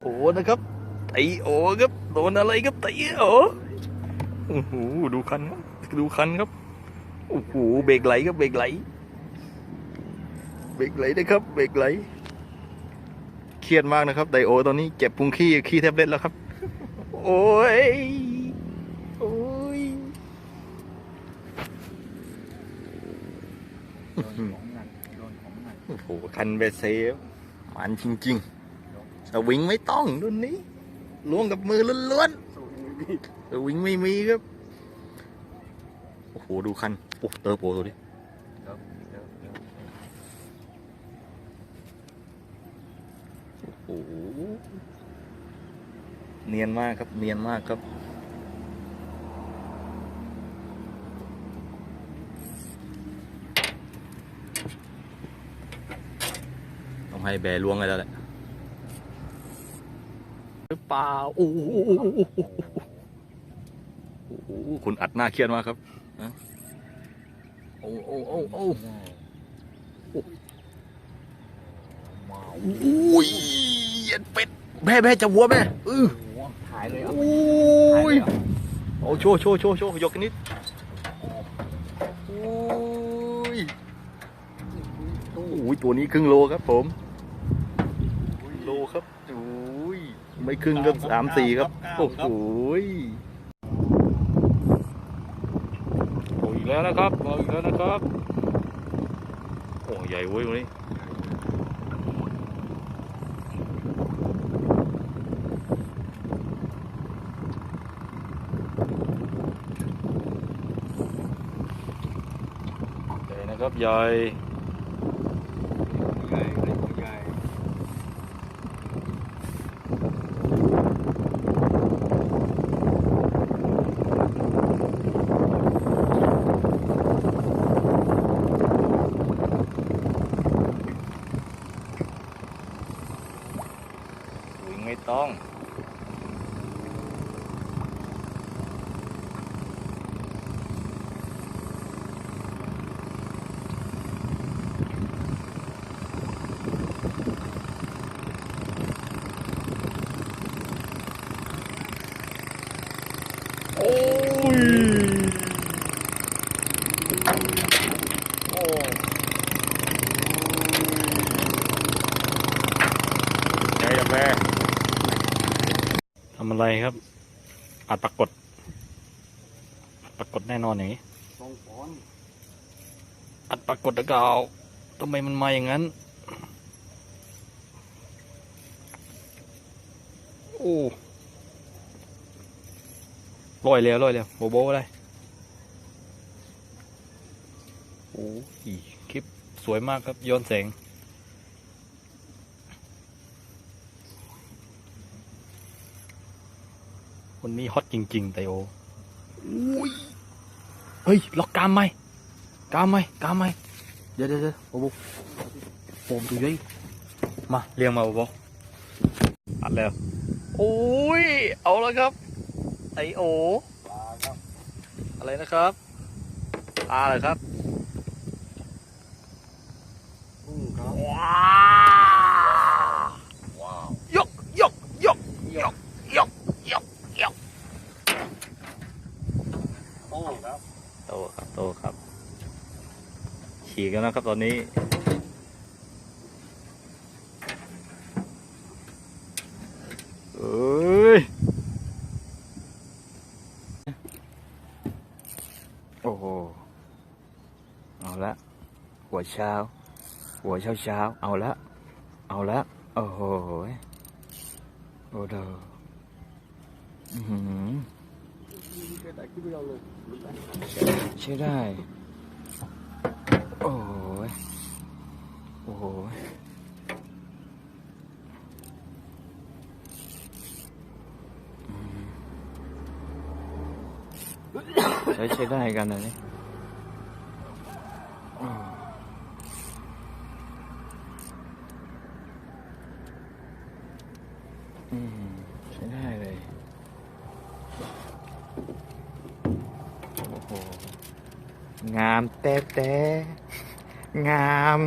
โอ้นะครับไอโอครับโดนอะไรครับไอโอโอ้โหดูคันครับดูคันครับโอ้โหเบรกไหลครับเบรกไหลเบรกไหลนะครับเบรกไหลเครียดมากนะครับไดโอตอนนี้เจ็บพุงขี้แทบเล็ดแล้วครับโอ้ยโอ้ยโดนของหนักโดนของหนักโอ้โหคันเบเซฟมันจริงๆสวิงไม่ต้องรุ่นนี้ล้วงกับมือล้วนๆสวิงไม่มีครับโอ้โหดูคันโอ้เตอร์โปรตัวนี้โอ้โหเนียนมากครับเนียนมากครับต้องให้แบร์ล้วงกันแล้วแหละหรือเปล่าโอ้โหคุณอัดหน้าเครียดมากครับโอ้โอ้โอ้โอ้อุ้ยเย็นเป็ดแม่จะวัวแม่ถ่ายเลยอ่ะโอ้ยโอ้โชว์ยกกันนิดโอ้ยโอ้ยตัวนี้ครึ่งโลครับผมโลครับโอ้ยไม่ครึ่งก็3-4ครับโอ้โหโอ้ยอีกแล้วนะครับโอ้ยอีกแล้วนะครับโอ้ใหญ่เว้ยวันนี้นะครับใหญ่ใหญ่ใหญ่วิ่งไม่ต้องโอ้ยโอ้ใหญ่แม่ทำอะไรครับอัดปรากฏแน่นอนอย่างนี้ ตรงฟอน อัดปรากฏแล้วก็เอาทำไมมันมาอย่างนั้นโอ้ลอยแล้วโบโบอะไรโอ้ยคลิปสวยมากครับย้อนแสงวันนี้ฮอตจริงๆไตโออุ้ยเฮ้ยล็อกกามไหมเดี๋ยวโบโบโป่งตัวใหญ่มาเรียงมาโบโบอัดแล้วโอ้ยเอาแล้วครับไอโอ ปลาครับ อะไรนะครับปลาเหรอครับกุ้งครับว้าวยกโอ้ครับ โตครับฉีกแล้วนะครับตอนนี้เอ้ยโอ้โหเอาละหัวเช้าเอาละโอ้โหโอ้โหใช่ได้โอ้ยใช้ได้กันนะนี่ใช้ได้เลยโอ้โหงามแต่งาม